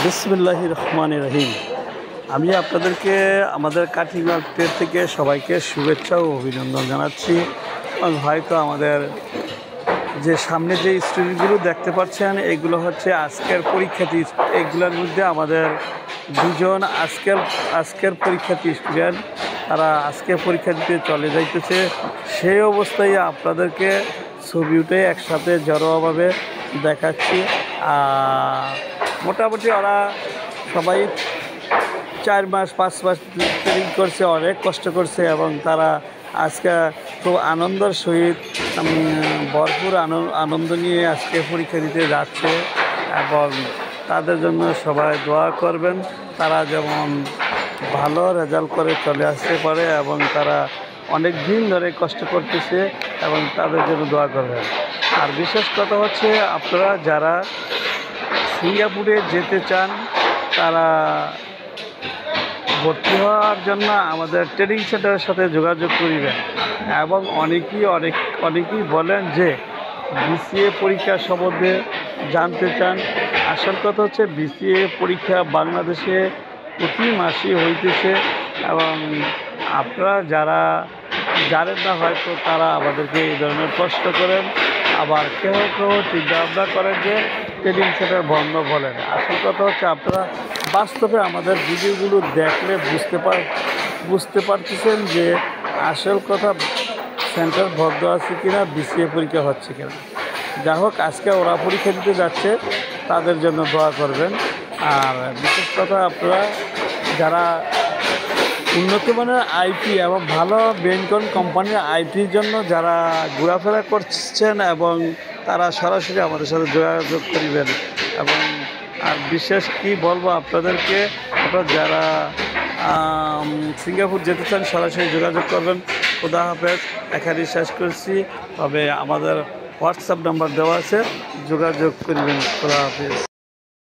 বিসমিল্লাহির রহমানির রহিম। আমি আপনাদেরকে আমাদের কাটিং মার্কেট থেকে সবাইকে শুভেচ্ছা ও অভিনন্দন জানাচ্ছি। হয়তো আমাদের যে সামনে যে স্টুডেন্টগুলো দেখতে পাচ্ছেন এগুলো হচ্ছে আজকের পরীক্ষার্থী। এগুলোর মধ্যে আমাদের দুজন আজকের পরীক্ষার্থী স্টুডেন্ট, তারা আজকে পরীক্ষা দিতে চলে যাইতেছে। সেই অবস্থায় আপনাদেরকে ছবি উঠে একসাথে জড়োভাবে দেখাচ্ছি। মোটামুটি ওরা সবাই 4 মাস 5 মাস ট্রেনিং করছে, অনেক কষ্ট করছে এবং তারা আজকে খুব আনন্দের সহিত ভরপুর আনন্দ নিয়ে আজকে পরীক্ষা দিতে যাচ্ছে এবং তাদের জন্য সবাই দোয়া করবেন। তারা যেমন ভালো রেজাল্ট করে চলে আসতে পারে এবং তারা অনেক দিন ধরে কষ্ট করতেছে এবং তাদের জন্য দোয়া করবেন। আর বিশেষ কথা হচ্ছে, আপনারা যারা সিঙ্গাপুরে যেতে চান তারা ভর্তি হওয়ার জন্য আমাদের ট্রেনিং সেন্টারের সাথে যোগাযোগ করিবেন। এবং অনেকেই বলেন যে বিসিএ পরীক্ষা সম্বন্ধে জানতে চান। আসল কথা হচ্ছে, বিসিএ পরীক্ষা বাংলাদেশে প্রতি মাসে হইতেছে এবং আপনারা যারা জানেন না হয়তো তারা আমাদেরকে এই ধরনের প্রশ্ন করেন। আবার কেউ চিন্তাভাবনা করেন যে ট্রেনিং সেন্টার বন্ধ বলেন। আসল কথা হচ্ছে, আপনারা বাস্তবে আমাদের ভিডিওগুলো দেখলে বুঝতে পারতেছেন যে আসল কথা সেন্টার বন্ধ আছে কিনা, বিসিএ পরীক্ষা হচ্ছে কিনা। যা হোক, আজকে ওরা পরীক্ষা দিতে যাচ্ছে, তাদের জন্য দোয়া করবেন। আর বিশেষ কথা, আপনারা যারা উন্নত মানের আইটি এবং ভালো বেনকন কোম্পানির আইটির জন্য যারা ঘোরাফেরা করছেন এবং তারা সরাসরি আমাদের সাথে যোগাযোগ করিবেন। এবং আর বিশেষ কি বলবো আপনাদেরকে, আপনারা যারা সিঙ্গাপুর যেতে চান সরাসরি যোগাযোগ করবেন। খোদা হাফেজ। এখানে শেষ করছি। তবে আমাদের হোয়াটসঅ্যাপ নাম্বার দেওয়া আছে, যোগাযোগ করবেন। খোদা হাফেজ।